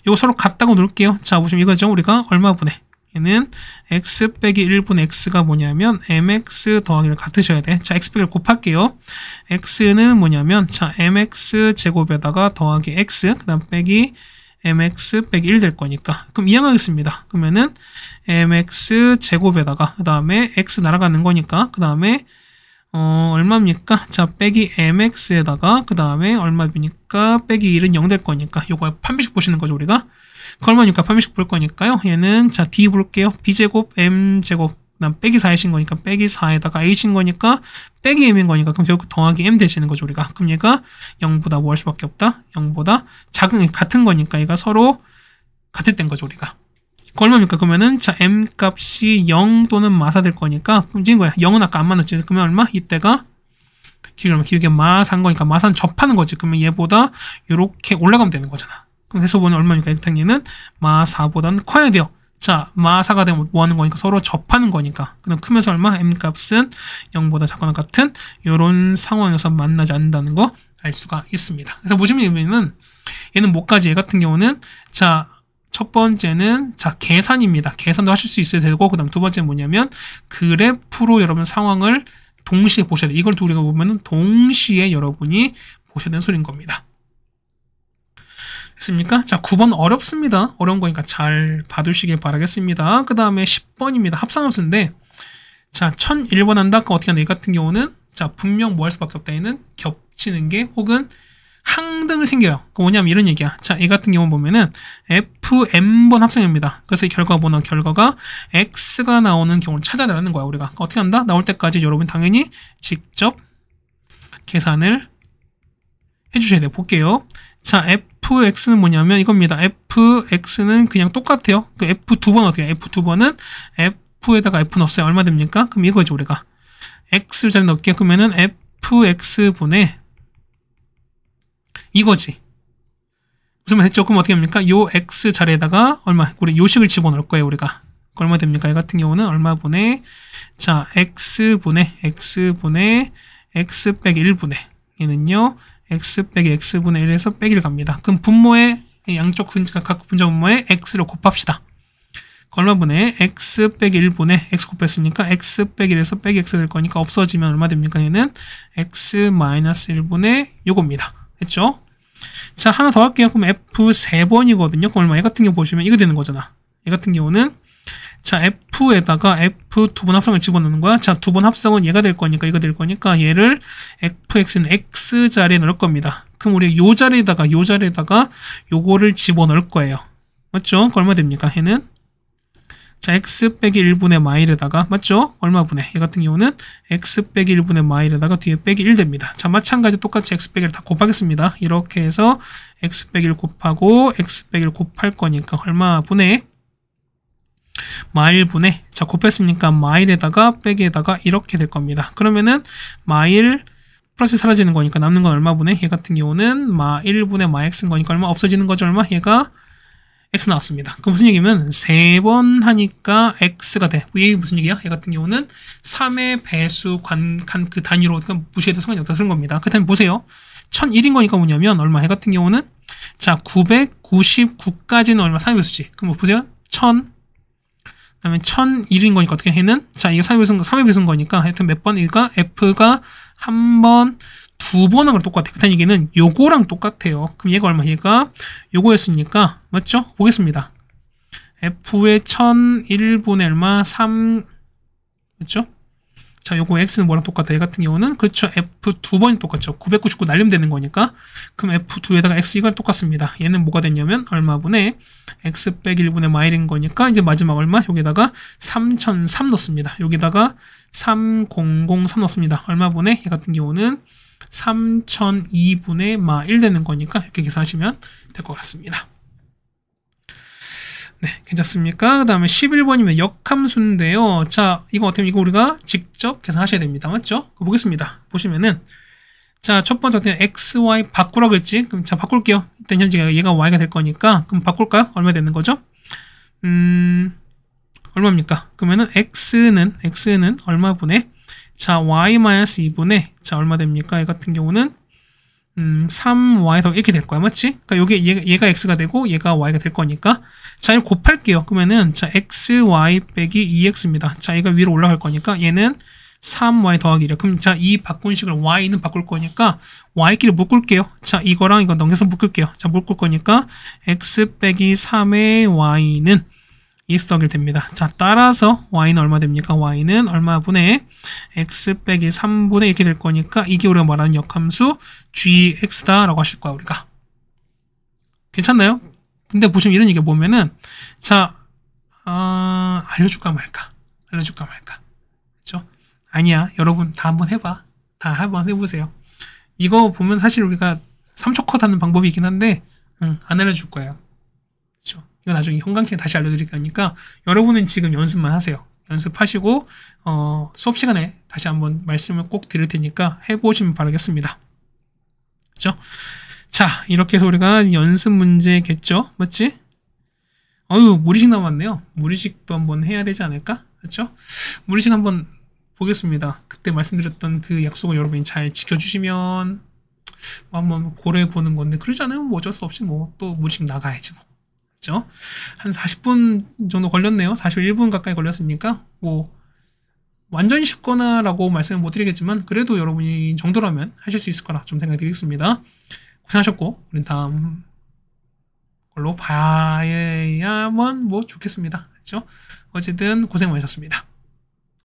이거 서로 같다고 놓을게요. 자, 보시면 이거죠. 우리가 얼마분의 얘는 x 빼기 1분의 x가 뭐냐면 mx 더하기를 같으셔야 돼. 자, x 빼기를 곱할게요. x는 뭐냐면 자, mx 제곱에다가 더하기 x 그 다음 빼기 mx 빼기 1 될 거니까 그럼 이항하겠습니다. 그러면은 mx 제곱에다가 그 다음에 x 날아가는 거니까 그 다음에 얼마입니까? 자, 빼기 mx에다가 그 다음에 얼마입니까? 빼기 1은 0 될 거니까 요거 판별식 보시는 거죠 우리가. 그 얼마니까 판별식 볼 거니까요. 얘는 자 d 볼게요. b제곱 m제곱 그다음 빼기 4이신 거니까 빼기 4에다가 a신 거니까 빼기 m인 거니까 그럼 결국 더하기 m 되시는 거죠 우리가. 그럼 얘가 0보다 뭐 할 수밖에 없다? 0보다 작은 같은 거니까 얘가 서로 같을 땐 거죠 우리가. 그 얼마입니까? 그러면은 자 m 값이 0 또는 마사 될 거니까 그럼 지금 거야. 0은 아까 안 만났지. 그러면 얼마? 이때가 길게 마사한 거니까 마사는 접하는 거지. 그러면 얘보다 이렇게 올라가면 되는 거잖아. 그래서 보면 얼마니까 일당얘는 마4보다는 커야 돼요. 자, 마4가 되면 뭐 하는 거니까 서로 접하는 거니까. 그럼 크면서 얼마? m값은 0보다 작거나 같은 이런 상황에서 만나지 않는다는 거 알 수가 있습니다. 그래서 보시면 얘는 뭐까지? 얘 같은 경우는 자, 첫 번째는 자, 계산입니다. 계산도 하실 수 있어야 되고 그다음 두 번째는 뭐냐면 그래프로 여러분 상황을 동시에 보셔야 돼요. 이걸 우리가 보면은 동시에 여러분이 보셔야 되는 소리인 겁니다. 됐습니까? 자, 9번 어렵습니다. 어려운 거니까 잘 봐두시길 바라겠습니다. 그 다음에 10번입니다. 합성함수인데 자, 1001번 한다? 그럼 어떻게 한다? 이 같은 경우는 자, 분명 뭐 할 수밖에 없다. 얘는 겹치는 게 혹은 항등을 생겨요. 그 뭐냐면 이런 얘기야. 자, 이 같은 경우 보면은 fm번 합성입니다. 그래서 이 결과가 x가 나오는 경우를 찾아내라는 거야, 우리가. 어떻게 한다? 나올 때까지 여러분 당연히 직접 계산을 해주셔야 돼요. 볼게요. 자, fx는 뭐냐면 이겁니다. fx는 그냥 똑같아요. 그 f 두 번 어떻게 해요? f 두 번은 f에다가 f 넣었어요. 얼마 됩니까? 그럼 이거죠, 우리가. x를 잘 넣을게요. 그러면은 fx분의 이거지. 무슨 말 했죠? 그럼 어떻게 합니까? 요 x 자리에다가 얼마? 우리 요식을 집어넣을 거예요, 우리가. 얼마 됩니까? 이 같은 경우는 얼마분의 자, x분의 x 빼기 1분의 얘는요. x 빼기 x분의 1에서 빼기를 갑니다. 그럼 분모의 양쪽 각 분자 분모에 x를 곱합시다. 얼마분의 x 빼기 1분의 x 곱했으니까 x 빼기 1에서 빼기 x 될 거니까 없어지면 얼마 됩니까? 얘는 x 마이너스 1분의 요겁니다. 됐죠? 자, 하나 더 할게요. 그럼 f 3번이거든요. 그럼 얼마? 얘 같은 경우 보시면 이거 되는 거잖아. 얘 같은 경우는 자, f에다가 f 두 번 합성을 집어넣는 거야. 자, 두 번 합성은 얘가 될 거니까 이거 될 거니까 얘를 fx는 x 자리에 넣을 겁니다. 그럼 우리 요 자리에다가 요거를 집어넣을 거예요. 맞죠? 얼마 됩니까? 얘는 자, x 빼기 1분의 마일에다가 맞죠? 얼마분의 얘 같은 경우는 x 빼기 1분의 마일에다가 뒤에 빼기 1 됩니다. 자, 마찬가지 똑같이 x 빼기를 다 곱하겠습니다. 이렇게 해서 x 빼기 1 곱하고 x 빼기 1 곱할 거니까 얼마분의 마일분의 자, 곱했으니까 마일에다가 빼기에다가 이렇게 될 겁니다. 그러면은 마일 플러스 사라지는 거니까 남는 건 얼마분의 얘 같은 경우는 마1분의 마x인 거니까 얼마 없어지는 거죠? 얼마? 얘가 x 나왔습니다. 그럼 무슨 얘기면 3번 하니까 x가 돼. 이게 무슨 얘기야? 얘 같은 경우는 3의 배수 그 단위로 그러니까 무시해도 상관이 없다 쓰는 겁니다. 그 다음에 보세요. 1001인 거니까 뭐냐면 얼마? 얘 같은 경우는 자, 999까지는 얼마? 3의 배수지. 그럼 뭐 보세요. 1000 그다음에 1001인 거니까 어떻게 해는 자, 이게 3의 배수인 거니까 하여튼 몇 번일까? f가 한 번, 두 번 하는 거 똑같아. 그 다음 얘기는 요거랑 똑같아요. 그럼 얘가 얼마? 얘가 요거였으니까 맞죠? 보겠습니다. f의 1001분의 얼마? 3 맞죠? 자, 요거 x는 뭐랑 똑같아? 얘 같은 경우는 그렇죠. f 두 번이 똑같죠. 999 날리면 되는 거니까. 그럼 f2에다가 x 이걸 똑같습니다. 얘는 뭐가 됐냐면 얼마분의 x 빼기 1분의 마일인 거니까 이제 마지막 얼마? 여기다가 3003 넣습니다. 여기다가 3003 넣습니다. 얼마분의 얘 같은 경우는 3002분의 마1 되는 거니까 이렇게 계산하시면 될 것 같습니다. 네, 괜찮습니까? 그 다음에 11번이면 역함수인데요. 자, 이거 어떻게 이거 우리가 직접 계산하셔야 됩니다. 맞죠? 보겠습니다. 보시면은 자, 첫 번째 그냥 x, y 바꾸라 그랬지? 그럼 자, 바꿀게요. 일단 현재 얘가 y가 될 거니까. 그럼 바꿀까요? 얼마 되는 거죠? 얼마입니까? 그러면은 x는 얼마분의 자, y-2분의 자, 얼마 됩니까? 얘 같은 경우는 3y 더 이렇게 될 거야. 맞지? 그러니까 요게 얘가 x가 되고 얘가 y가 될 거니까. 자, 이걸 곱할게요. 그러면은 자, xy 빼기 2x입니다. 자, 얘가 위로 올라갈 거니까 얘는 3y 더하기 1이야. 그럼 자, 이 바꾼 식을 y는 바꿀 거니까 y끼리 묶을게요. 자, 이거랑 이거 넘겨서 묶을게요. 자, 묶을 거니까 x 빼기 3의 y는 2x 더하기 됩니다. 자, 따라서 y는 얼마 됩니까? y는 얼마분의 x 빼기 3분의 이렇게 될 거니까 이게 우리가 말하는 역함수 gx다라고 하실 거야, 우리가. 괜찮나요? 근데 보시면 이런 얘기 보면은 자, 알려줄까 말까? 알려줄까 말까? 그렇죠? 아니야, 여러분 다 한번 해봐. 다 한번 해보세요. 이거 보면 사실 우리가 3초 컷 하는 방법이긴 한데 안 알려줄 거예요. 그렇죠? 이거 나중에 형광펜 다시 알려드릴 거니까 여러분은 지금 연습만 하세요. 연습하시고 수업 시간에 다시 한번 말씀을 꼭 드릴 테니까 해보시면 바라겠습니다. 그렇죠? 자, 이렇게 해서 우리가 연습 문제겠죠? 맞지? 무리식 남았네요. 무리식도 한번 해야 되지 않을까? 그렇죠? 무리식 한번 보겠습니다. 그때 말씀드렸던 그 약속을 여러분이 잘 지켜주시면 한번 고려해 보는 건데, 그러지 않으면 뭐 어쩔 수 없이 뭐 또 무리식 나가야지 뭐. 그렇죠? 한 40분 정도 걸렸네요. 41분 가까이 걸렸으니까 뭐 완전히 쉽거나라고 말씀을 못 드리겠지만 그래도 여러분이 정도라면 하실 수 있을 거라 좀 생각이 들겠습니다. 고생하셨고 우린 다음 걸로 봐야만 뭐 좋겠습니다. 그렇죠? 어쨌든 고생 많으셨습니다.